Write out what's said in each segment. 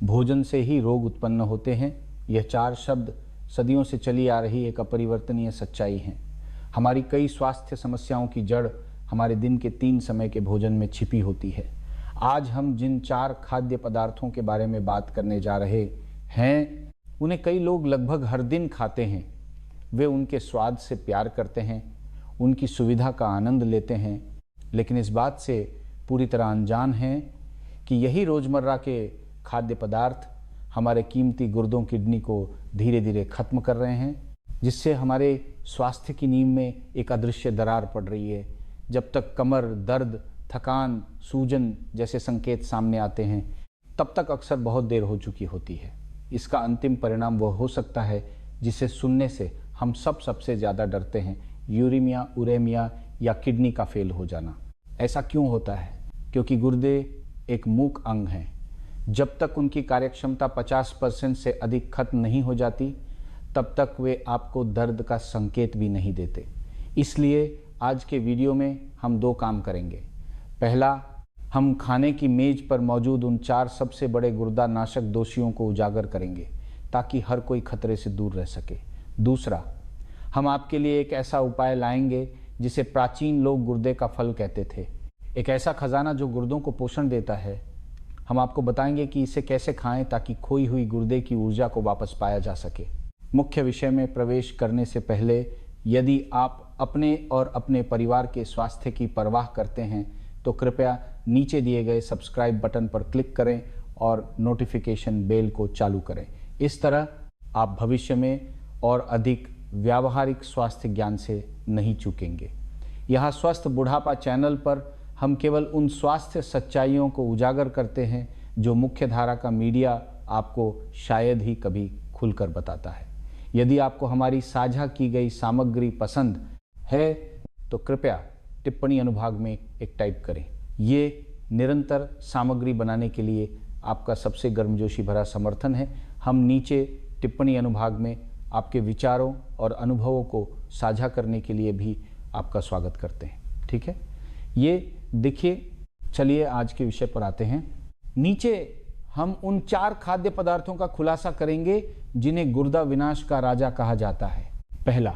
भोजन से ही रोग उत्पन्न होते हैं। यह 4 शब्द सदियों से चली आ रही एक अपरिवर्तनीय सच्चाई है। हमारी कई स्वास्थ्य समस्याओं की जड़ हमारे दिन के 3 समय के भोजन में छिपी होती है। आज हम जिन 4 खाद्य पदार्थों के बारे में बात करने जा रहे हैं, उन्हें कई लोग लगभग हर दिन खाते हैं। वे उनके स्वाद से प्यार करते हैं, उनकी सुविधा का आनंद लेते हैं, लेकिन इस बात से पूरी तरह अनजान हैं कि यही रोज़मर्रा के खाद्य पदार्थ हमारे कीमती गुर्दों किडनी को धीरे धीरे खत्म कर रहे हैं, जिससे हमारे स्वास्थ्य की नींव में एक अदृश्य दरार पड़ रही है। जब तक कमर दर्द, थकान, सूजन जैसे संकेत सामने आते हैं, तब तक अक्सर बहुत देर हो चुकी होती है। इसका अंतिम परिणाम वह हो सकता है जिसे सुनने से हम सबसे ज़्यादा डरते हैं, यूरेमिया, उरेमिया या किडनी का फेल हो जाना। ऐसा क्यों होता है? क्योंकि गुर्दे एक मूक अंग हैं। जब तक उनकी कार्यक्षमता 50% से अधिक खत्म नहीं हो जाती, तब तक वे आपको दर्द का संकेत भी नहीं देते। इसलिए आज के वीडियो में हम 2 काम करेंगे। पहला, हम खाने की मेज पर मौजूद उन 4 सबसे बड़े गुर्दा नाशक दोषियों को उजागर करेंगे ताकि हर कोई खतरे से दूर रह सके। दूसरा, हम आपके लिए एक ऐसा उपाय लाएंगे जिसे प्राचीन लोग गुर्दे का फल कहते थे। एक ऐसा खजाना जो गुर्दों को पोषण देता है। हम आपको बताएंगे कि इसे कैसे खाएं ताकि खोई हुई गुर्दे की ऊर्जा को वापस पाया जा सके। मुख्य विषय में प्रवेश करने से पहले, यदि आप अपने और अपने परिवार के स्वास्थ्य की परवाह करते हैं तो कृपया नीचे दिए गए सब्सक्राइब बटन पर क्लिक करें और नोटिफिकेशन बेल को चालू करें। इस तरह आप भविष्य में और अधिक व्यावहारिक स्वास्थ्य ज्ञान से नहीं चूकेंगे। यहाँ स्वस्थ बुढ़ापा चैनल पर हम केवल उन स्वास्थ्य सच्चाइयों को उजागर करते हैं जो मुख्य धारा का मीडिया आपको शायद ही कभी खुलकर बताता है। यदि आपको हमारी साझा की गई सामग्री पसंद है तो कृपया टिप्पणी अनुभाग में एक टाइप करें। ये निरंतर सामग्री बनाने के लिए आपका सबसे गर्मजोशी भरा समर्थन है। हम नीचे टिप्पणी अनुभाग में आपके विचारों और अनुभवों को साझा करने के लिए भी आपका स्वागत करते हैं। ठीक है, ये देखिए। चलिए आज के विषय पर आते हैं। नीचे हम उन 4 खाद्य पदार्थों का खुलासा करेंगे जिन्हें गुर्दा विनाश का राजा कहा जाता है। पहला,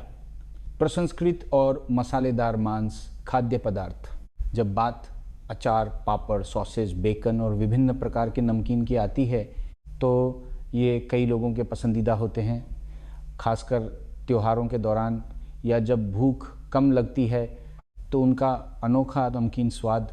प्रसंस्कृत और मसालेदार मांस खाद्य पदार्थ। जब बात अचार, पापड़, सॉसेज, बेकन और विभिन्न प्रकार के नमकीन की आती है तो ये कई लोगों के पसंदीदा होते हैं। खासकर त्योहारों के दौरान या जब भूख कम लगती है तो उनका अनोखा नमकीन स्वाद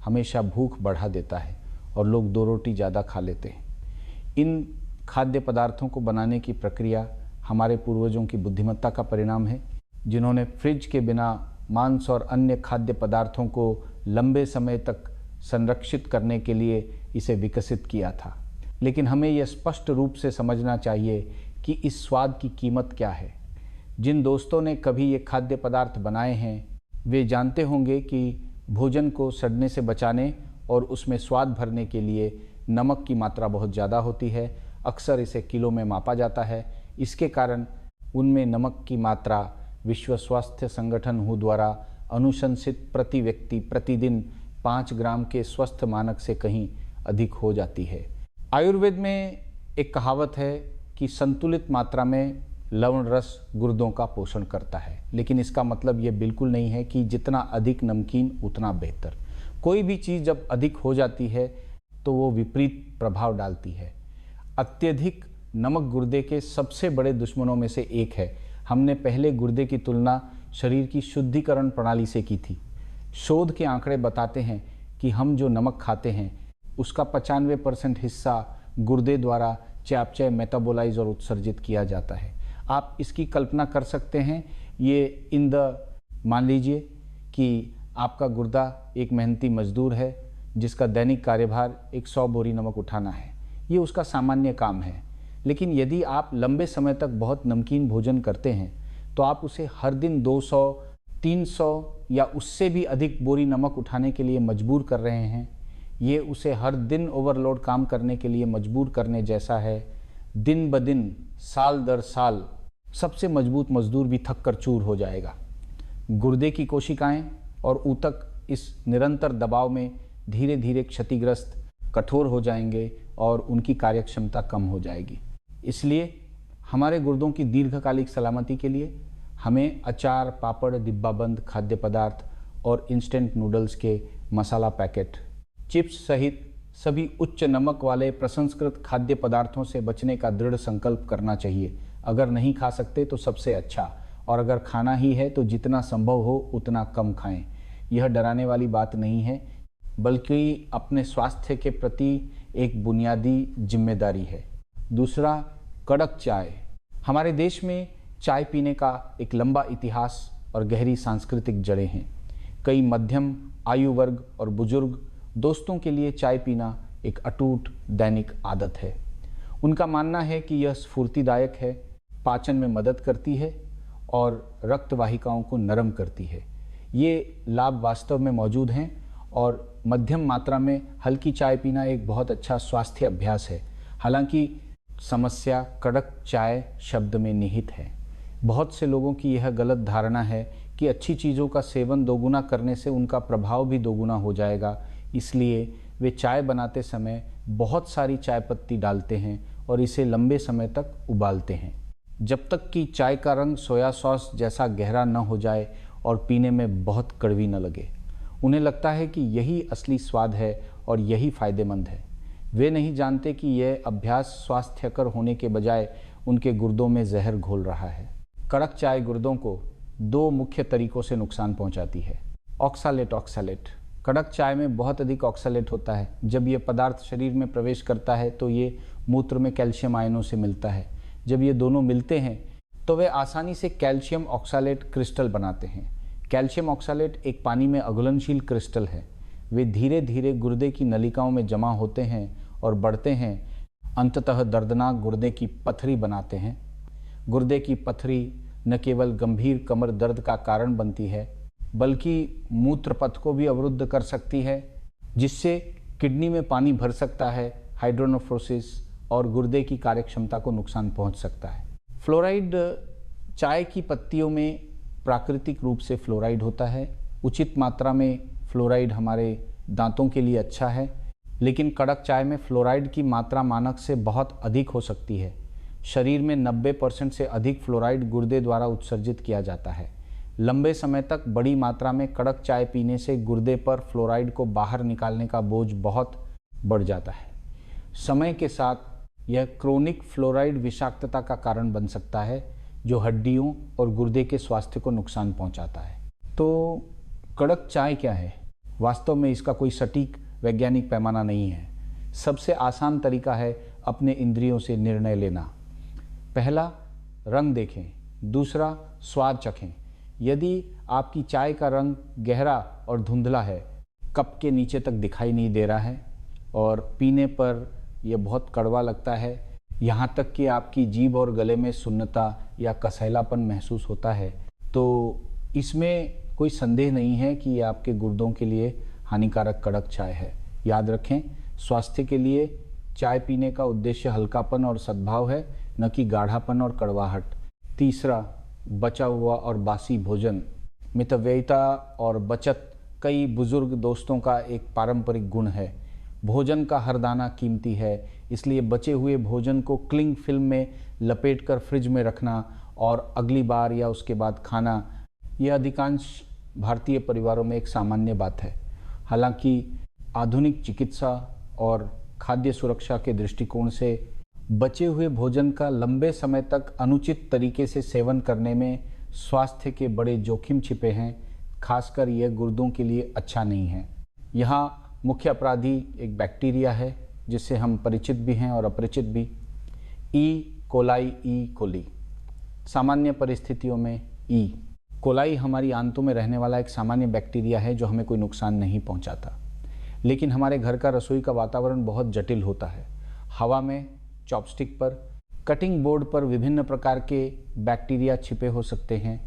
हमेशा भूख बढ़ा देता है और लोग 2 रोटी ज़्यादा खा लेते हैं। इन खाद्य पदार्थों को बनाने की प्रक्रिया हमारे पूर्वजों की बुद्धिमत्ता का परिणाम है, जिन्होंने फ्रिज के बिना मांस और अन्य खाद्य पदार्थों को लंबे समय तक संरक्षित करने के लिए इसे विकसित किया था। लेकिन हमें यह स्पष्ट रूप से समझना चाहिए कि इस स्वाद की कीमत क्या है। जिन दोस्तों ने कभी ये खाद्य पदार्थ बनाए हैं वे जानते होंगे कि भोजन को सड़ने से बचाने और उसमें स्वाद भरने के लिए नमक की मात्रा बहुत ज़्यादा होती है। अक्सर इसे किलो में मापा जाता है। इसके कारण उनमें नमक की मात्रा विश्व स्वास्थ्य संगठन WHO द्वारा अनुशंसित प्रति व्यक्ति प्रतिदिन 5 ग्राम के स्वस्थ मानक से कहीं अधिक हो जाती है। आयुर्वेद में एक कहावत है कि संतुलित मात्रा में लवण रस गुर्दों का पोषण करता है, लेकिन इसका मतलब ये बिल्कुल नहीं है कि जितना अधिक नमकीन उतना बेहतर। कोई भी चीज़ जब अधिक हो जाती है तो वो विपरीत प्रभाव डालती है। अत्यधिक नमक गुर्दे के सबसे बड़े दुश्मनों में से एक है। हमने पहले गुर्दे की तुलना शरीर की शुद्धिकरण प्रणाली से की थी। शोध के आंकड़े बताते हैं कि हम जो नमक खाते हैं उसका 95% हिस्सा गुर्दे द्वारा चयापचय, मेटाबोलाइज और उत्सर्जित किया जाता है। आप इसकी कल्पना कर सकते हैं। मान लीजिए कि आपका गुर्दा एक मेहनती मजदूर है जिसका दैनिक कार्यभार 100 बोरी नमक उठाना है। ये उसका सामान्य काम है। लेकिन यदि आप लंबे समय तक बहुत नमकीन भोजन करते हैं तो आप उसे हर दिन 200, 300 या उससे भी अधिक बोरी नमक उठाने के लिए मजबूर कर रहे हैं। ये उसे हर दिन ओवरलोड काम करने के लिए मजबूर करने जैसा है। दिन ब दिन, साल दर साल सबसे मजबूत मजदूर भी थक कर चूर हो जाएगा। गुर्दे की कोशिकाएं और ऊतक इस निरंतर दबाव में धीरे धीरे क्षतिग्रस्त, कठोर हो जाएंगे और उनकी कार्यक्षमता कम हो जाएगी। इसलिए हमारे गुर्दों की दीर्घकालिक सलामती के लिए हमें अचार, पापड़, डिब्बाबंद खाद्य पदार्थ और इंस्टेंट नूडल्स के मसाला पैकेट, चिप्स सहित सभी उच्च नमक वाले प्रसंस्कृत खाद्य पदार्थों से बचने का दृढ़ संकल्प करना चाहिए। अगर नहीं खा सकते तो सबसे अच्छा, और अगर खाना ही है तो जितना संभव हो उतना कम खाएं। यह डराने वाली बात नहीं है, बल्कि अपने स्वास्थ्य के प्रति एक बुनियादी जिम्मेदारी है। दूसरा, कड़क चाय। हमारे देश में चाय पीने का एक लंबा इतिहास और गहरी सांस्कृतिक जड़ें हैं। कई मध्यम आयु वर्ग और बुजुर्ग दोस्तों के लिए चाय पीना एक अटूट दैनिक आदत है। उनका मानना है कि यह स्फूर्तिदायक है, पाचन में मदद करती है और रक्त वाहिकाओं को नरम करती है। ये लाभ वास्तव में मौजूद हैं और मध्यम मात्रा में हल्की चाय पीना एक बहुत अच्छा स्वास्थ्य अभ्यास है। हालांकि समस्या कड़क चाय शब्द में निहित है। बहुत से लोगों की यह गलत धारणा है कि अच्छी चीज़ों का सेवन दोगुना करने से उनका प्रभाव भी दोगुना हो जाएगा, इसलिए वे चाय बनाते समय बहुत सारी चाय पत्ती डालते हैं और इसे लंबे समय तक उबालते हैं, जब तक कि चाय का रंग सोया सॉस जैसा गहरा न हो जाए और पीने में बहुत कड़वी न लगे। उन्हें लगता है कि यही असली स्वाद है और यही फायदेमंद है। वे नहीं जानते कि यह अभ्यास स्वास्थ्यकर होने के बजाय उनके गुर्दों में जहर घोल रहा है। कड़क चाय गुर्दों को दो मुख्य तरीकों से नुकसान पहुंचाती है। ऑक्सालेट। कड़क चाय में बहुत अधिक ऑक्सालेट होता है। जब यह पदार्थ शरीर में प्रवेश करता है तो ये मूत्र में कैल्शियम आयनों से मिलता है। जब ये दोनों मिलते हैं तो वे आसानी से कैल्शियम ऑक्सालेट क्रिस्टल बनाते हैं। कैल्शियम ऑक्सालेट एक पानी में अघुलनशील क्रिस्टल है। वे धीरे धीरे गुर्दे की नलिकाओं में जमा होते हैं और बढ़ते हैं, अंततः दर्दनाक गुर्दे की पथरी बनाते हैं। गुर्दे की पथरी न केवल गंभीर कमर दर्द का कारण बनती है, बल्कि मूत्र पथ को भी अवरुद्ध कर सकती है, जिससे किडनी में पानी भर सकता है, हाइड्रोनेफ्रोसिस और गुर्दे की कार्यक्षमता को नुकसान पहुंच सकता है। फ्लोराइड, चाय की पत्तियों में प्राकृतिक रूप से फ्लोराइड होता है। उचित मात्रा में फ्लोराइड हमारे दांतों के लिए अच्छा है, लेकिन कड़क चाय में फ्लोराइड की मात्रा मानक से बहुत अधिक हो सकती है। शरीर में 90% से अधिक फ्लोराइड गुर्दे द्वारा उत्सर्जित किया जाता है। लंबे समय तक बड़ी मात्रा में कड़क चाय पीने से गुर्दे पर फ्लोराइड को बाहर निकालने का बोझ बहुत बढ़ जाता है। समय के साथ यह क्रोनिक फ्लोराइड विषाक्तता का कारण बन सकता है, जो हड्डियों और गुर्दे के स्वास्थ्य को नुकसान पहुंचाता है। तो कड़क चाय क्या है? वास्तव में इसका कोई सटीक वैज्ञानिक पैमाना नहीं है। सबसे आसान तरीका है अपने इंद्रियों से निर्णय लेना। पहला, रंग देखें। दूसरा, स्वाद चखें। यदि आपकी चाय का रंग गहरा और धुंधला है, कप के नीचे तक दिखाई नहीं दे रहा है और पीने पर यह बहुत कड़वा लगता है, यहाँ तक कि आपकी जीभ और गले में सुन्नता या कसैलापन महसूस होता है, तो इसमें कोई संदेह नहीं है कि ये आपके गुर्दों के लिए हानिकारक कड़क चाय है। याद रखें, स्वास्थ्य के लिए चाय पीने का उद्देश्य हल्कापन और सद्भाव है, न कि गाढ़ापन और कड़वाहट। तीसरा, बचा हुआ और बासी भोजन। मितव्ययिता और बचत कई बुजुर्ग दोस्तों का एक पारंपरिक गुण है। भोजन का हर दाना कीमती है, इसलिए बचे हुए भोजन को क्लिंग फिल्म में लपेटकर फ्रिज में रखना और अगली बार या उसके बाद खाना, यह अधिकांश भारतीय परिवारों में एक सामान्य बात है। हालांकि आधुनिक चिकित्सा और खाद्य सुरक्षा के दृष्टिकोण से बचे हुए भोजन का लंबे समय तक अनुचित तरीके से सेवन करने में स्वास्थ्य के बड़े जोखिम छिपे हैं। खासकर यह गुर्दों के लिए अच्छा नहीं है। यहाँ मुख्य अपराधी एक बैक्टीरिया है जिससे हम परिचित भी हैं और अपरिचित भी, ई कोलाई। सामान्य परिस्थितियों में ई कोलाई हमारी आंतों में रहने वाला एक सामान्य बैक्टीरिया है जो हमें कोई नुकसान नहीं पहुंचाता। लेकिन हमारे घर का रसोई का वातावरण बहुत जटिल होता है। हवा में, चॉपस्टिक पर, कटिंग बोर्ड पर विभिन्न प्रकार के बैक्टीरिया छिपे हो सकते हैं।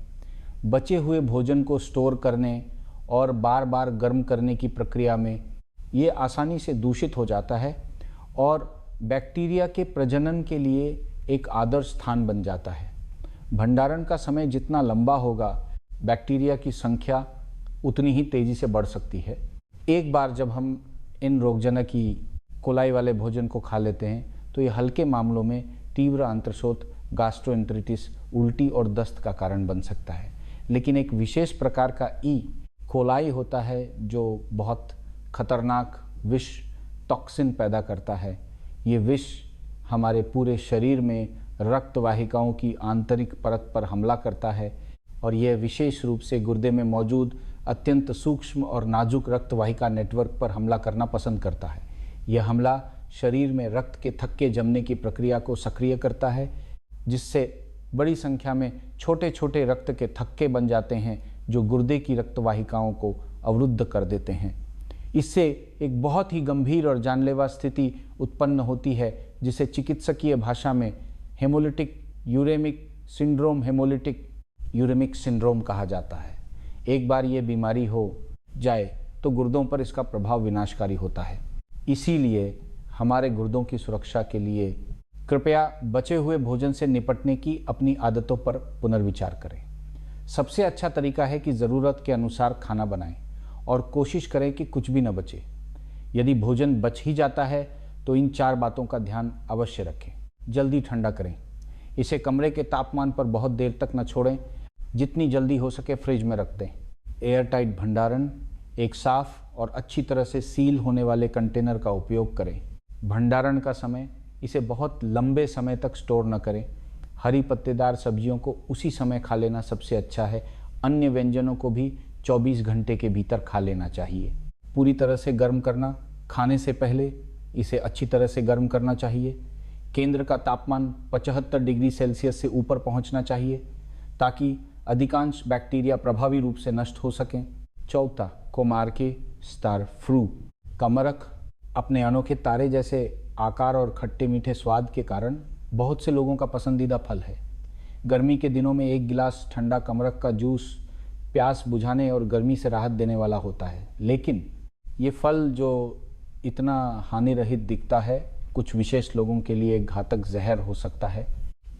बचे हुए भोजन को स्टोर करने और बार बार गर्म करने की प्रक्रिया में ये आसानी से दूषित हो जाता है और बैक्टीरिया के प्रजनन के लिए एक आदर्श स्थान बन जाता है। भंडारण का समय जितना लंबा होगा, बैक्टीरिया की संख्या उतनी ही तेजी से बढ़ सकती है। एक बार जब हम इन रोगजनक कोलाई वाले भोजन को खा लेते हैं तो ये हल्के मामलों में तीव्र अंतर्शोथ, गैस्ट्रोएंटेरिटिस, उल्टी और दस्त का कारण बन सकता है। लेकिन एक विशेष प्रकार का कोलाई होता है जो बहुत खतरनाक विष टॉक्सिन पैदा करता है। ये विष हमारे पूरे शरीर में रक्त वाहिकाओं की आंतरिक परत पर हमला करता है और यह विशेष रूप से गुर्दे में मौजूद अत्यंत सूक्ष्म और नाजुक रक्त वाहिका नेटवर्क पर हमला करना पसंद करता है। यह हमला शरीर में रक्त के थक्के जमने की प्रक्रिया को सक्रिय करता है, जिससे बड़ी संख्या में छोटे छोटे रक्त के थक्के बन जाते हैं जो गुर्दे की रक्त वाहिकाओं को अवरुद्ध कर देते हैं। इससे एक बहुत ही गंभीर और जानलेवा स्थिति उत्पन्न होती है जिसे चिकित्सकीय भाषा में हेमोलिटिक यूरेमिक सिंड्रोम कहा जाता है। एक बार ये बीमारी हो जाए तो गुर्दों पर इसका प्रभाव विनाशकारी होता है। इसीलिए हमारे गुर्दों की सुरक्षा के लिए कृपया बचे हुए भोजन से निपटने की अपनी आदतों पर पुनर्विचार करें। सबसे अच्छा तरीका है कि ज़रूरत के अनुसार खाना बनाएं और कोशिश करें कि कुछ भी न बचे। यदि भोजन बच ही जाता है तो इन 4 बातों का ध्यान अवश्य रखें। जल्दी ठंडा करें, इसे कमरे के तापमान पर बहुत देर तक न छोड़ें, जितनी जल्दी हो सके फ्रिज में रख दें। एयरटाइट भंडारण, एक साफ और अच्छी तरह से सील होने वाले कंटेनर का उपयोग करें। भंडारण का समय, इसे बहुत लंबे समय तक स्टोर न करें। हरी पत्तेदार सब्जियों को उसी समय खा लेना सबसे अच्छा है। अन्य व्यंजनों को भी 24 घंटे के भीतर खा लेना चाहिए। पूरी तरह से गर्म करना, खाने से पहले इसे अच्छी तरह से गर्म करना चाहिए। केंद्र का तापमान 75 डिग्री सेल्सियस से ऊपर पहुंचना चाहिए ताकि अधिकांश बैक्टीरिया प्रभावी रूप से नष्ट हो सकें। चौथा, कोमारके स्टार फ्रू। कमरख अपने अनोखे तारे जैसे आकार और खट्टे मीठे स्वाद के कारण बहुत से लोगों का पसंदीदा फल है। गर्मी के दिनों में एक गिलास ठंडा कमरख का जूस प्यास बुझाने और गर्मी से राहत देने वाला होता है। लेकिन ये फल जो इतना हानि रहित दिखता है, कुछ विशेष लोगों के लिए घातक जहर हो सकता है।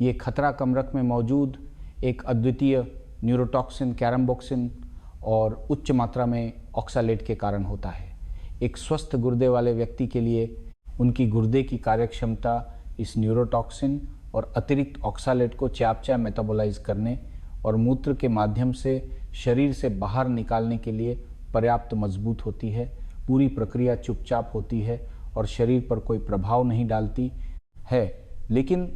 ये खतरा कमरख में मौजूद एक अद्वितीय न्यूरोटॉक्सिन कैरम्बोक्सिन और उच्च मात्रा में ऑक्सैलेट के कारण होता है। एक स्वस्थ गुर्दे वाले व्यक्ति के लिए उनकी गुर्दे की कार्यक्षमता इस न्यूरोटॉक्सिन और अतिरिक्त ऑक्सैलेट को चयापचय मेटाबोलाइज करने और मूत्र के माध्यम से शरीर से बाहर निकालने के लिए पर्याप्त मजबूत होती है। पूरी प्रक्रिया चुपचाप होती है और शरीर पर कोई प्रभाव नहीं डालती है। लेकिन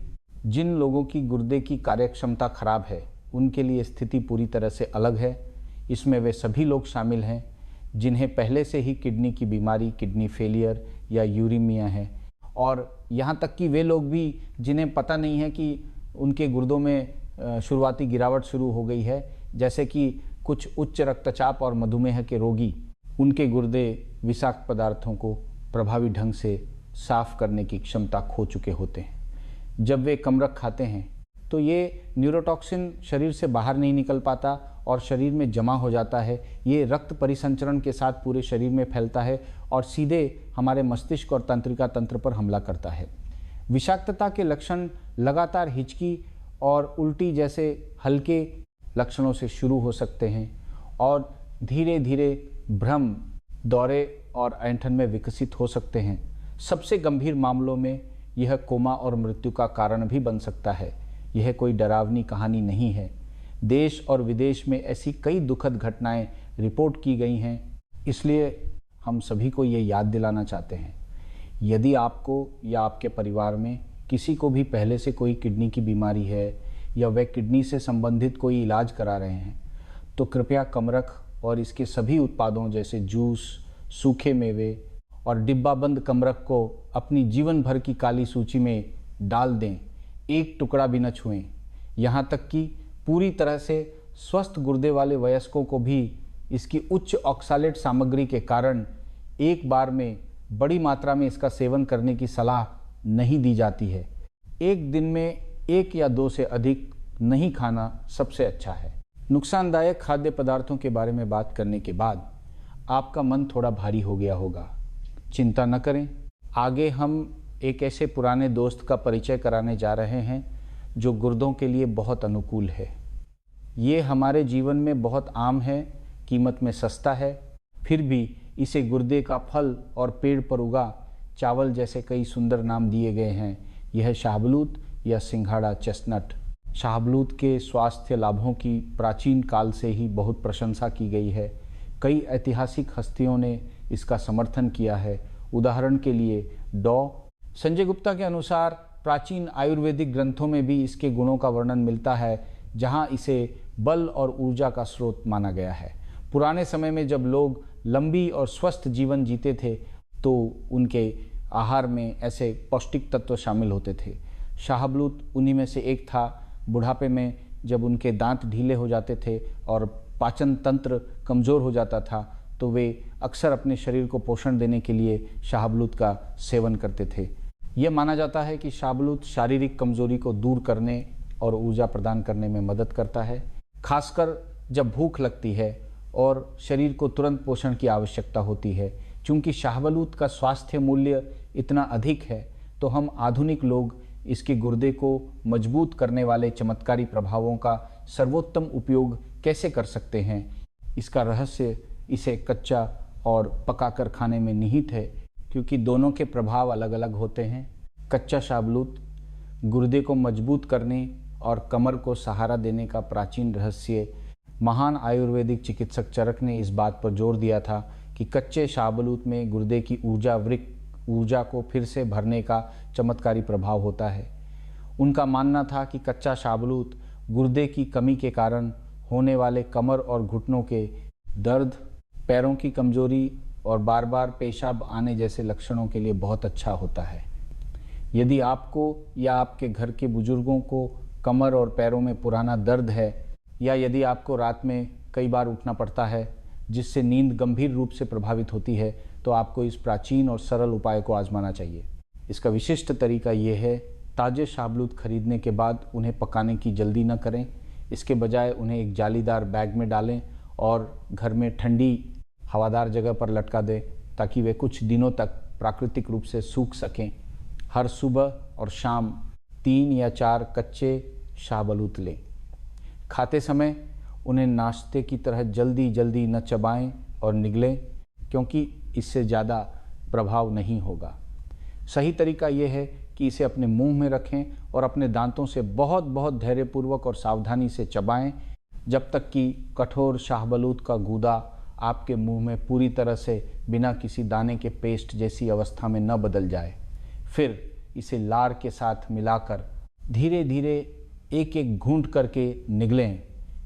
जिन लोगों की गुर्दे की कार्यक्षमता खराब है उनके लिए स्थिति पूरी तरह से अलग है। इसमें वे सभी लोग शामिल हैं जिन्हें पहले से ही किडनी की बीमारी, किडनी फेलियर या यूरीमिया है, और यहाँ तक कि वे लोग भी जिन्हें पता नहीं है कि उनके गुर्दों में शुरुआती गिरावट शुरू हो गई है, जैसे कि कुछ उच्च रक्तचाप और मधुमेह के रोगी। उनके गुर्दे विषाक्त पदार्थों को प्रभावी ढंग से साफ करने की क्षमता खो चुके होते हैं। जब वे कमरख खाते हैं तो ये न्यूरोटॉक्सिन शरीर से बाहर नहीं निकल पाता और शरीर में जमा हो जाता है। ये रक्त परिसंचरण के साथ पूरे शरीर में फैलता है और सीधे हमारे मस्तिष्क और तंत्रिका तंत्र पर हमला करता है। विषाक्तता के लक्षण लगातार हिचकी और उल्टी जैसे हल्के लक्षणों से शुरू हो सकते हैं और धीरे धीरे भ्रम, दौरे और ऐंठन में विकसित हो सकते हैं। सबसे गंभीर मामलों में यह कोमा और मृत्यु का कारण भी बन सकता है। यह कोई डरावनी कहानी नहीं है। देश और विदेश में ऐसी कई दुखद घटनाएं रिपोर्ट की गई हैं। इसलिए हम सभी को ये याद दिलाना चाहते हैं, यदि आपको या आपके परिवार में किसी को भी पहले से कोई किडनी की बीमारी है या वे किडनी से संबंधित कोई इलाज करा रहे हैं, तो कृपया कमरख और इसके सभी उत्पादों जैसे जूस, सूखे मेवे और डिब्बाबंद कमरख को अपनी जीवन भर की काली सूची में डाल दें। एक टुकड़ा भी न छुएं। यहाँ तक कि पूरी तरह से स्वस्थ गुर्दे वाले वयस्कों को भी इसकी उच्च ऑक्सैलेट सामग्री के कारण एक बार में बड़ी मात्रा में इसका सेवन करने की सलाह नहीं दी जाती है। एक दिन में 1 या 2 से अधिक नहीं खाना सबसे अच्छा है। नुकसानदायक खाद्य पदार्थों के बारे में बात करने के बाद आपका मन थोड़ा भारी हो गया होगा। चिंता न करें, आगे हम एक ऐसे पुराने दोस्त का परिचय कराने जा रहे हैं जो गुर्दों के लिए बहुत अनुकूल है। ये हमारे जीवन में बहुत आम है, कीमत में सस्ता है, फिर भी इसे गुर्दे का फल और पेड़ पर उगा चावल जैसे कई सुंदर नाम दिए गए हैं। यह शाहबलूत या सिंघाड़ा चेस्टनट। शाहबलूत के स्वास्थ्य लाभों की प्राचीन काल से ही बहुत प्रशंसा की गई है। कई ऐतिहासिक हस्तियों ने इसका समर्थन किया है। उदाहरण के लिए संजय गुप्ता के अनुसार प्राचीन आयुर्वेदिक ग्रंथों में भी इसके गुणों का वर्णन मिलता है, जहां इसे बल और ऊर्जा का स्रोत माना गया है। पुराने समय में जब लोग लंबी और स्वस्थ जीवन जीते थे तो उनके आहार में ऐसे पौष्टिक तत्व शामिल होते थे। शाहबलूत उन्हीं में से एक था। बुढ़ापे में जब उनके दांत ढीले हो जाते थे और पाचन तंत्र कमज़ोर हो जाता था तो वे अक्सर अपने शरीर को पोषण देने के लिए शाहबलूत का सेवन करते थे। यह माना जाता है कि शाहबलूत शारीरिक कमजोरी को दूर करने और ऊर्जा प्रदान करने में मदद करता है, खासकर जब भूख लगती है और शरीर को तुरंत पोषण की आवश्यकता होती है। चूँकि शाहबलूत का स्वास्थ्य मूल्य इतना अधिक है तो हम आधुनिक लोग इसके गुर्दे को मजबूत करने वाले चमत्कारी प्रभावों का सर्वोत्तम उपयोग कैसे कर सकते हैं, इसका रहस्य इसे कच्चा और पकाकर खाने में निहित है, क्योंकि दोनों के प्रभाव अलग अलग होते हैं। कच्चा शाहबलूत गुर्दे को मजबूत करने और कमर को सहारा देने का प्राचीन रहस्य। महान आयुर्वेदिक चिकित्सक चरक ने इस बात पर जोर दिया था कि कच्चे शाहबलूत में गुर्दे की ऊर्जा को फिर से भरने का चमत्कारी प्रभाव होता है। उनका मानना था कि कच्चा शाहबलूत गुर्दे की कमी के कारण होने वाले कमर और घुटनों के दर्द, पैरों की कमजोरी और बार बार पेशाब आने जैसे लक्षणों के लिए बहुत अच्छा होता है। यदि आपको या आपके घर के बुजुर्गों को कमर और पैरों में पुराना दर्द है, या यदि आपको रात में कई बार उठना पड़ता है जिससे नींद गंभीर रूप से प्रभावित होती है, तो आपको इस प्राचीन और सरल उपाय को आजमाना चाहिए। इसका विशिष्ट तरीका ये है, ताज़े शाहबलूत खरीदने के बाद उन्हें पकाने की जल्दी न करें। इसके बजाय उन्हें एक जालीदार बैग में डालें और घर में ठंडी हवादार जगह पर लटका दें ताकि वे कुछ दिनों तक प्राकृतिक रूप से सूख सकें। हर सुबह और शाम 3 या 4 कच्चे शाहबलूत लें। खाते समय उन्हें नाश्ते की तरह जल्दी जल्दी न चबाएं और निगलें, क्योंकि इससे ज़्यादा प्रभाव नहीं होगा। सही तरीका यह है कि इसे अपने मुंह में रखें और अपने दांतों से बहुत बहुत धैर्यपूर्वक और सावधानी से चबाएं जब तक कि कठोर शाहबलूत का गूदा आपके मुंह में पूरी तरह से बिना किसी दाने के पेस्ट जैसी अवस्था में न बदल जाए। फिर इसे लार के साथ मिलाकर धीरे धीरे एक एक घूंट करके निगलें।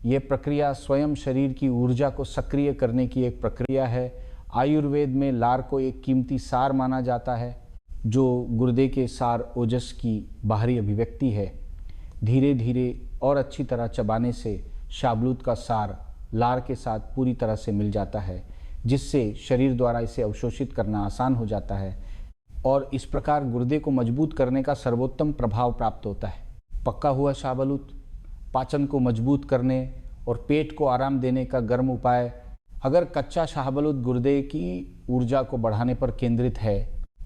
ये प्रक्रिया स्वयं शरीर की ऊर्जा को सक्रिय करने की एक प्रक्रिया है। आयुर्वेद में लार को एक कीमती सार माना जाता है, जो गुर्दे के सार ओजस की बाहरी अभिव्यक्ति है। धीरे धीरे और अच्छी तरह चबाने से शाहबलूत का सार लार के साथ पूरी तरह से मिल जाता है, जिससे शरीर द्वारा इसे अवशोषित करना आसान हो जाता है और इस प्रकार गुर्दे को मजबूत करने का सर्वोत्तम प्रभाव प्राप्त होता है। पका हुआ शाहबलूत पाचन को मजबूत करने और पेट को आराम देने का गर्म उपाय। अगर कच्चा शाहबलूत गुर्दे की ऊर्जा को बढ़ाने पर केंद्रित है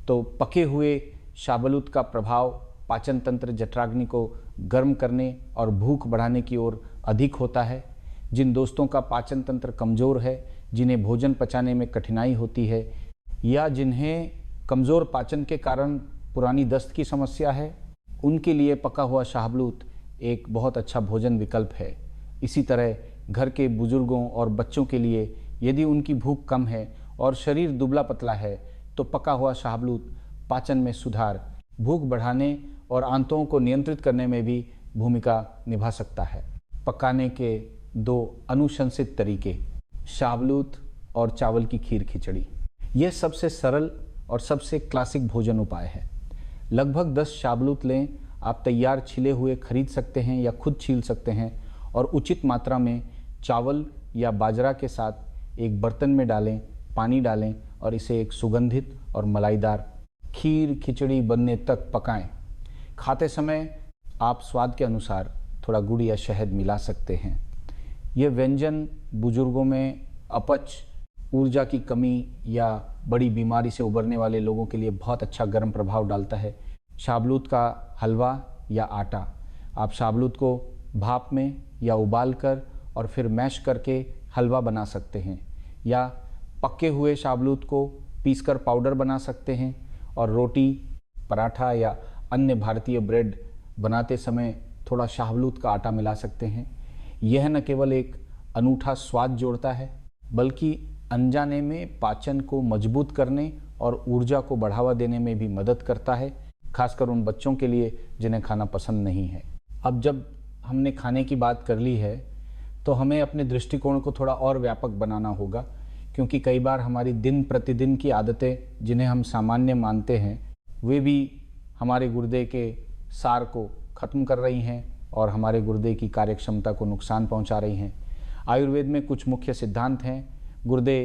तो पके हुए शाहबलूत का प्रभाव पाचन तंत्र जठराग्नि को गर्म करने और भूख बढ़ाने की ओर अधिक होता है। जिन दोस्तों का पाचन तंत्र कमज़ोर है, जिन्हें भोजन पचाने में कठिनाई होती है, या जिन्हें कमज़ोर पाचन के कारण पुरानी दस्त की समस्या है, उनके लिए पका हुआ शाहबलूत एक बहुत अच्छा भोजन विकल्प है। इसी तरह घर के बुजुर्गों और बच्चों के लिए यदि उनकी भूख कम है और शरीर दुबला पतला है तो पका हुआ शाहबलूत पाचन में सुधार, भूख बढ़ाने और आंतों को नियंत्रित करने में भी भूमिका निभा सकता है। पकाने के 2 अनुशंसित तरीके, शाहबलूत और चावल की खीर खिचड़ी। यह सबसे सरल और सबसे क्लासिक भोजन उपाय है। लगभग 10 शाहबलूत लें। आप तैयार छिले हुए खरीद सकते हैं या खुद छील सकते हैं और उचित मात्रा में चावल या बाजरा के साथ एक बर्तन में डालें, पानी डालें और इसे एक सुगंधित और मलाईदार खीर खिचड़ी बनने तक पकाएं। खाते समय आप स्वाद के अनुसार थोड़ा गुड़ या शहद मिला सकते हैं। यह व्यंजन बुजुर्गों में अपच, ऊर्जा की कमी या बड़ी बीमारी से उबरने वाले लोगों के लिए बहुत अच्छा गर्म प्रभाव डालता है। शाहबलूत का हलवा या आटा। आप शाहबलूत को भाप में या उबाल कर और फिर मैश करके हलवा बना सकते हैं, या पके हुए शाहबलूत को पीसकर पाउडर बना सकते हैं और रोटी, पराठा या अन्य भारतीय ब्रेड बनाते समय थोड़ा शाहबलूत का आटा मिला सकते हैं। यह न केवल एक अनूठा स्वाद जोड़ता है बल्कि अनजाने में पाचन को मजबूत करने और ऊर्जा को बढ़ावा देने में भी मदद करता है, खासकर उन बच्चों के लिए जिन्हें खाना पसंद नहीं है। अब जब हमने खाने की बात कर ली है तो हमें अपने दृष्टिकोण को थोड़ा और व्यापक बनाना होगा, क्योंकि कई बार हमारी दिन प्रतिदिन की आदतें जिन्हें हम सामान्य मानते हैं वे भी हमारे गुर्दे के सार को ख़त्म कर रही हैं और हमारे गुर्दे की कार्यक्षमता को नुकसान पहुंचा रही हैं। आयुर्वेद में कुछ मुख्य सिद्धांत हैं। गुर्दे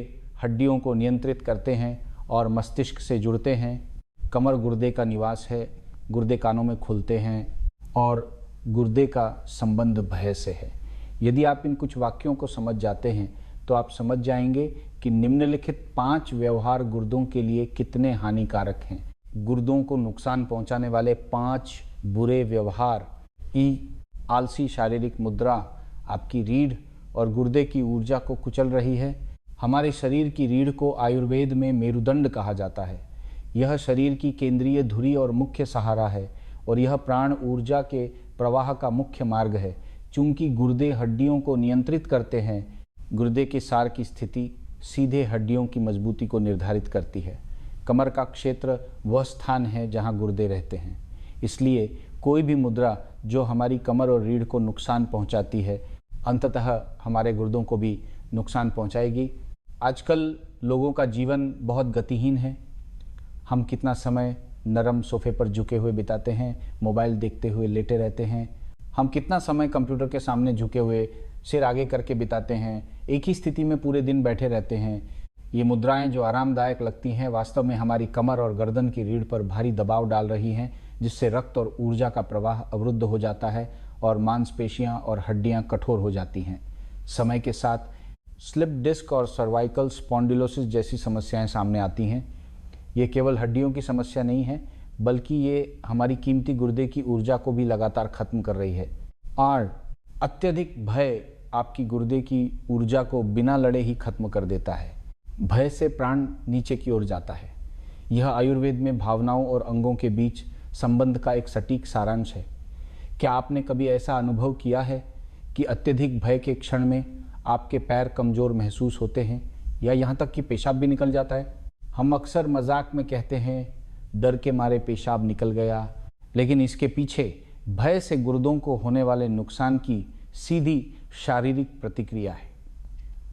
हड्डियों को नियंत्रित करते हैं और मस्तिष्क से जुड़ते हैं। कमर गुर्दे का निवास है, गुर्दे कानों में खुलते हैं और गुर्दे का संबंध भय से है। यदि आप इन कुछ वाक्यों को समझ जाते हैं तो आप समझ जाएंगे कि निम्नलिखित 5 व्यवहार गुर्दों के लिए कितने हानिकारक हैं। गुर्दों को नुकसान पहुंचाने वाले 5 बुरे व्यवहार: आलसी शारीरिक मुद्रा आपकी रीढ़ और गुर्दे की ऊर्जा को कुचल रही है। हमारे शरीर की रीढ़ को आयुर्वेद में मेरुदंड कहा जाता है। यह शरीर की केंद्रीय धुरी और मुख्य सहारा है और यह प्राण ऊर्जा के प्रवाह का मुख्य मार्ग है। चूंकि गुर्दे हड्डियों को नियंत्रित करते हैं, गुर्दे के सार की स्थिति सीधे हड्डियों की मजबूती को निर्धारित करती है। कमर का क्षेत्र वह स्थान है जहां गुर्दे रहते हैं। इसलिए कोई भी मुद्रा जो हमारी कमर और रीढ़ को नुकसान पहुंचाती है, अंततः हमारे गुर्दों को भी नुकसान पहुंचाएगी। आजकल लोगों का जीवन बहुत गतिहीन है। हम कितना समय नरम सोफे पर झुके हुए बिताते हैं, मोबाइल देखते हुए लेटे रहते हैं। हम कितना समय कंप्यूटर के सामने झुके हुए सिर आगे करके बिताते हैं, एक ही स्थिति में पूरे दिन बैठे रहते हैं। ये मुद्राएं जो आरामदायक लगती हैं वास्तव में हमारी कमर और गर्दन की रीढ़ पर भारी दबाव डाल रही हैं, जिससे रक्त और ऊर्जा का प्रवाह अवरुद्ध हो जाता है और मांसपेशियां और हड्डियां कठोर हो जाती हैं। समय के साथ स्लिप डिस्क और सर्वाइकल स्पॉन्डिलोसिस जैसी समस्याएं सामने आती हैं। ये केवल हड्डियों की समस्या नहीं है बल्कि ये हमारी कीमती गुर्दे की ऊर्जा को भी लगातार खत्म कर रही है। और अत्यधिक भय आपकी गुर्दे की ऊर्जा को बिना लड़े ही खत्म कर देता है। भय से प्राण नीचे की ओर जाता है। यह आयुर्वेद में भावनाओं और अंगों के बीच संबंध का एक सटीक सारांश है। क्या आपने कभी ऐसा अनुभव किया है कि अत्यधिक भय के क्षण में आपके पैर कमज़ोर महसूस होते हैं या यहाँ तक कि पेशाब भी निकल जाता है? हम अक्सर मजाक में कहते हैं डर के मारे पेशाब निकल गया, लेकिन इसके पीछे भय से गुर्दों को होने वाले नुकसान की सीधी शारीरिक प्रतिक्रिया है।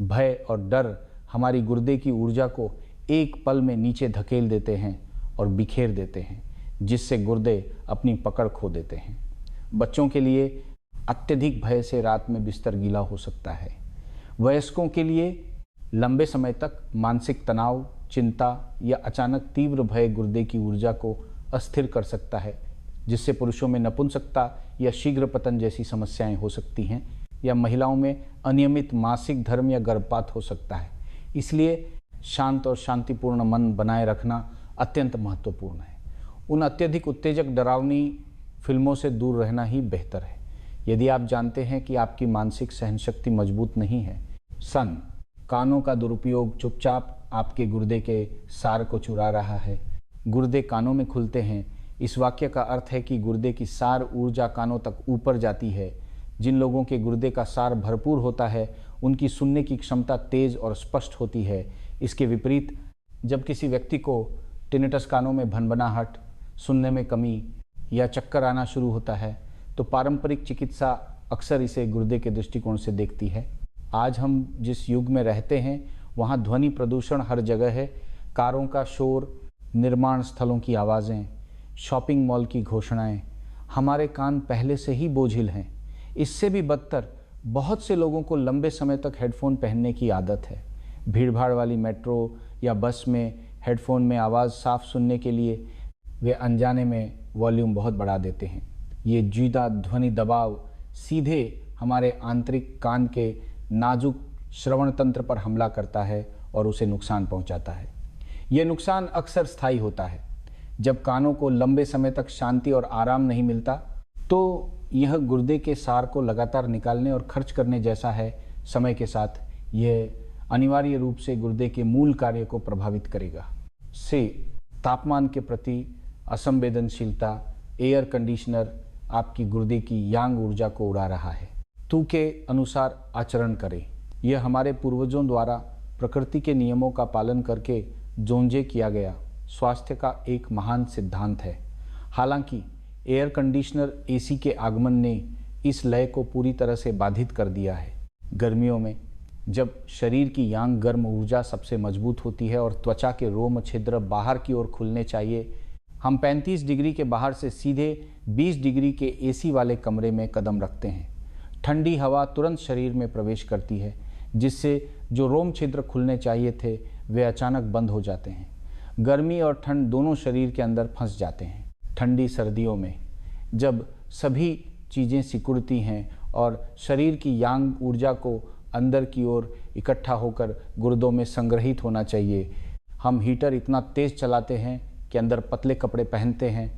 भय और डर हमारी गुर्दे की ऊर्जा को एक पल में नीचे धकेल देते हैं और बिखेर देते हैं, जिससे गुर्दे अपनी पकड़ खो देते हैं। बच्चों के लिए अत्यधिक भय से रात में बिस्तर गीला हो सकता है। वयस्कों के लिए लंबे समय तक मानसिक तनाव, चिंता या अचानक तीव्र भय गुर्दे की ऊर्जा को अस्थिर कर सकता है, जिससे पुरुषों में नपुंसकता या शीघ्र पतन जैसी समस्याएं हो सकती हैं, या महिलाओं में अनियमित मासिक धर्म या गर्भपात हो सकता है। इसलिए शांत और शांतिपूर्ण मन बनाए रखना अत्यंत महत्वपूर्ण है। उन अत्यधिक उत्तेजक डरावनी फिल्मों से दूर रहना ही बेहतर है। यदि आप जानते हैं कि आपकी मानसिक सहनशक्ति मजबूत नहीं है। कानों का दुरुपयोग चुपचाप आपके गुर्दे के सार को चुरा रहा है। गुर्दे कानों में खुलते हैं। इस वाक्य का अर्थ है कि गुर्दे की सार ऊर्जा कानों तक ऊपर जाती है। जिन लोगों के गुर्दे का सार भरपूर होता है उनकी सुनने की क्षमता तेज और स्पष्ट होती है। इसके विपरीत जब किसी व्यक्ति को टिनिटस, कानों में भनभनाहट, सुनने में कमी या चक्कर आना शुरू होता है तो पारंपरिक चिकित्सा अक्सर इसे गुर्दे के दृष्टिकोण से देखती है। आज हम जिस युग में रहते हैं वहाँ ध्वनि प्रदूषण हर जगह है। कारों का शोर, निर्माण स्थलों की आवाज़ें, शॉपिंग मॉल की घोषणाएं, हमारे कान पहले से ही बोझिल हैं। इससे भी बदतर बहुत से लोगों को लंबे समय तक हेडफोन पहनने की आदत है। भीड़भाड़ वाली मेट्रो या बस में हेडफोन में आवाज़ साफ सुनने के लिए वे अनजाने में वॉल्यूम बहुत बढ़ा देते हैं। ये ज्यादा ध्वनि दबाव सीधे हमारे आंतरिक कान के नाजुक श्रवण तंत्र पर हमला करता है और उसे नुकसान पहुंचाता है। यह नुकसान अक्सर स्थायी होता है। जब कानों को लंबे समय तक शांति और आराम नहीं मिलता तो यह गुर्दे के सार को लगातार निकालने और खर्च करने जैसा है। समय के साथ यह अनिवार्य रूप से गुर्दे के मूल कार्य को प्रभावित करेगा। तापमान के प्रति असंवेदनशीलता, एयर कंडीशनर आपकी गुर्दे की यांग ऊर्जा को उड़ा रहा है। तू के अनुसार आचरण करें। यह हमारे पूर्वजों द्वारा प्रकृति के नियमों का पालन करके जोंजे किया गया स्वास्थ्य का एक महान सिद्धांत है। हालांकि एयर कंडीशनर एसी के आगमन ने इस लय को पूरी तरह से बाधित कर दिया है। गर्मियों में जब शरीर की यांग गर्म ऊर्जा सबसे मजबूत होती है और त्वचा के रोम छिद्र बाहर की ओर खुलने चाहिए, हम 35 डिग्री के बाहर से सीधे 20 डिग्री के एसी वाले कमरे में कदम रखते हैं। ठंडी हवा तुरंत शरीर में प्रवेश करती है, जिससे जो रोम छिद्र खुलने चाहिए थे वे अचानक बंद हो जाते हैं। गर्मी और ठंड दोनों शरीर के अंदर फंस जाते हैं। ठंडी सर्दियों में जब सभी चीज़ें सिकुड़ती हैं और शरीर की यांग ऊर्जा को अंदर की ओर इकट्ठा होकर गुर्दों में संग्रहित होना चाहिए, हम हीटर इतना तेज़ चलाते हैं कि अंदर पतले कपड़े पहनते हैं।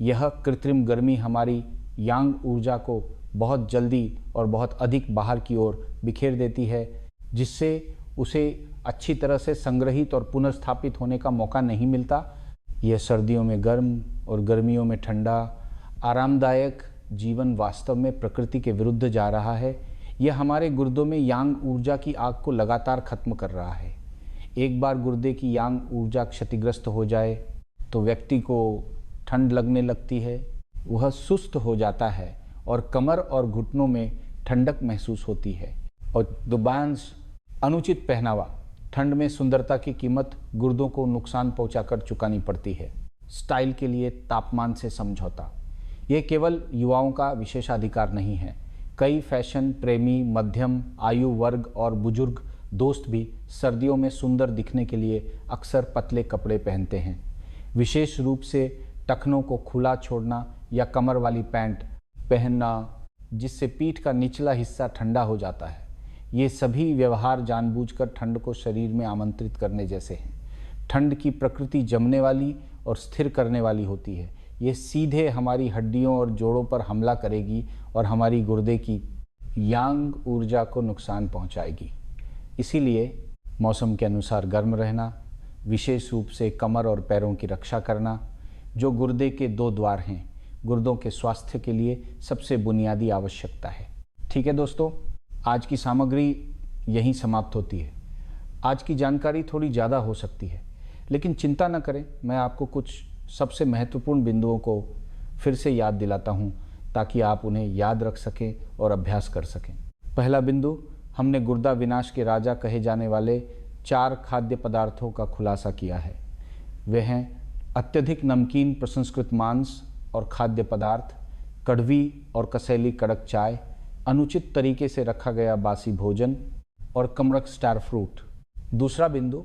यह कृत्रिम गर्मी हमारी यांग ऊर्जा को बहुत जल्दी और बहुत अधिक बाहर की ओर बिखेर देती है, जिससे उसे अच्छी तरह से संग्रहित और पुनर्स्थापित होने का मौका नहीं मिलता। यह सर्दियों में गर्म और गर्मियों में ठंडा आरामदायक जीवन वास्तव में प्रकृति के विरुद्ध जा रहा है। यह हमारे गुर्दों में यांग ऊर्जा की आग को लगातार खत्म कर रहा है। एक बार गुर्दे की यांग ऊर्जा क्षतिग्रस्त हो जाए तो व्यक्ति को ठंड लगने लगती है, वह सुस्त हो जाता है और कमर और घुटनों में ठंडक महसूस होती है। और दुबांस अनुचित पहनावा, ठंड में सुंदरता की कीमत गुर्दों को नुकसान पहुंचाकर चुकानी पड़ती है। स्टाइल के लिए तापमान से समझौता, ये केवल युवाओं का विशेषाधिकार नहीं है। कई फैशन प्रेमी, मध्यम आयु वर्ग और बुजुर्ग दोस्त भी सर्दियों में सुंदर दिखने के लिए अक्सर पतले कपड़े पहनते हैं। विशेष रूप से टखनों को खुला छोड़ना या कमर वाली पैंट पहनना, जिससे पीठ का निचला हिस्सा ठंडा हो जाता है। ये सभी व्यवहार जानबूझकर ठंड को शरीर में आमंत्रित करने जैसे हैं। ठंड की प्रकृति जमने वाली और स्थिर करने वाली होती है। ये सीधे हमारी हड्डियों और जोड़ों पर हमला करेगी और हमारी गुर्दे की यांग ऊर्जा को नुकसान पहुंचाएगी। इसीलिए मौसम के अनुसार गर्म रहना, विशेष रूप से कमर और पैरों की रक्षा करना, जो गुर्दे के 2 द्वार हैं, गुर्दों के स्वास्थ्य के लिए सबसे बुनियादी आवश्यकता है। ठीक है दोस्तों, आज की सामग्री यहीं समाप्त होती है। आज की जानकारी थोड़ी ज़्यादा हो सकती है, लेकिन चिंता न करें, मैं आपको कुछ सबसे महत्वपूर्ण बिंदुओं को फिर से याद दिलाता हूं ताकि आप उन्हें याद रख सकें और अभ्यास कर सकें। पहला बिंदु, हमने गुर्दा विनाश के राजा कहे जाने वाले 4 खाद्य पदार्थों का खुलासा किया है। वे हैं अत्यधिक नमकीन प्रसंस्कृत मांस और खाद्य पदार्थ, कड़वी और कसैली कड़क चाय, अनुचित तरीके से रखा गया बासी भोजन और कमरख स्टार फ्रूट। दूसरा बिंदु,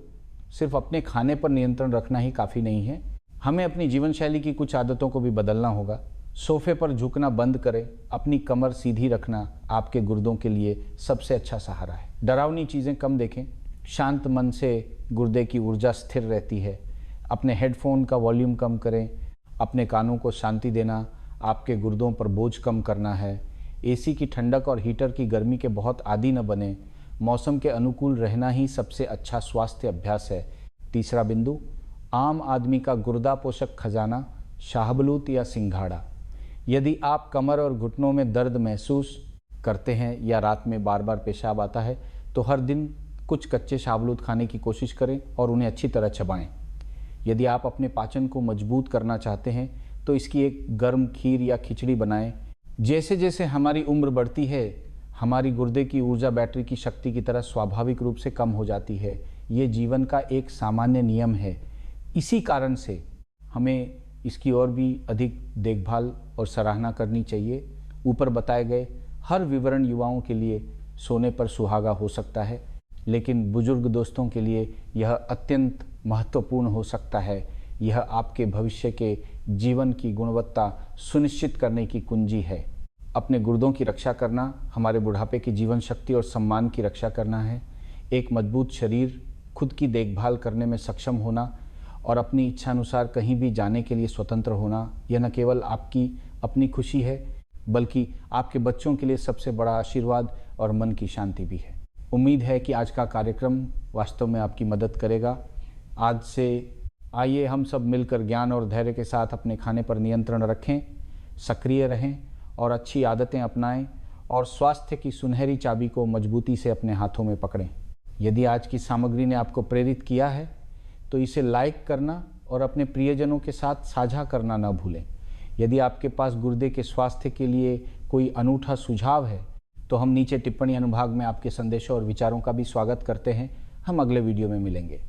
सिर्फ अपने खाने पर नियंत्रण रखना ही काफ़ी नहीं है, हमें अपनी जीवन शैली की कुछ आदतों को भी बदलना होगा। सोफे पर झुकना बंद करें, अपनी कमर सीधी रखना आपके गुर्दों के लिए सबसे अच्छा सहारा है। डरावनी चीज़ें कम देखें, शांत मन से गुर्दे की ऊर्जा स्थिर रहती है। अपने हेडफोन का वॉल्यूम कम करें, अपने कानों को शांति देना आपके गुर्दों पर बोझ कम करना है। एसी की ठंडक और हीटर की गर्मी के बहुत आदी न बने, मौसम के अनुकूल रहना ही सबसे अच्छा स्वास्थ्य अभ्यास है। तीसरा बिंदु, आम आदमी का गुर्दा पोषक खजाना शाहबलूत या सिंघाड़ा। यदि आप कमर और घुटनों में दर्द महसूस करते हैं या रात में बार बार पेशाब आता है, तो हर दिन कुछ कच्चे शाहबलूत खाने की कोशिश करें और उन्हें अच्छी तरह चबाएं। यदि आप अपने पाचन को मजबूत करना चाहते हैं तो इसकी एक गर्म खीर या खिचड़ी बनाएं। जैसे जैसे हमारी उम्र बढ़ती है, हमारी गुर्दे की ऊर्जा बैटरी की शक्ति की तरह स्वाभाविक रूप से कम हो जाती है। ये जीवन का एक सामान्य नियम है। इसी कारण से हमें इसकी और भी अधिक देखभाल और सराहना करनी चाहिए। ऊपर बताए गए हर विवरण युवाओं के लिए सोने पर सुहागा हो सकता है, लेकिन बुजुर्ग दोस्तों के लिए यह अत्यंत महत्वपूर्ण हो सकता है। यह आपके भविष्य के जीवन की गुणवत्ता सुनिश्चित करने की कुंजी है। अपने गुर्दों की रक्षा करना हमारे बुढ़ापे की जीवन शक्ति और सम्मान की रक्षा करना है। एक मजबूत शरीर, खुद की देखभाल करने में सक्षम होना और अपनी इच्छानुसार कहीं भी जाने के लिए स्वतंत्र होना, यह न केवल आपकी अपनी खुशी है बल्कि आपके बच्चों के लिए सबसे बड़ा आशीर्वाद और मन की शांति भी है। उम्मीद है कि आज का कार्यक्रम वास्तव में आपकी मदद करेगा। आज से आइए हम सब मिलकर ज्ञान और धैर्य के साथ अपने खाने पर नियंत्रण रखें, सक्रिय रहें और अच्छी आदतें अपनाएं और स्वास्थ्य की सुनहरी चाबी को मजबूती से अपने हाथों में पकड़ें। यदि आज की सामग्री ने आपको प्रेरित किया है तो इसे लाइक करना और अपने प्रियजनों के साथ साझा करना न भूलें। यदि आपके पास गुर्दे के स्वास्थ्य के लिए कोई अनूठा सुझाव है तो हम नीचे टिप्पणी अनुभाग में आपके संदेशों और विचारों का भी स्वागत करते हैं। हम अगले वीडियो में मिलेंगे।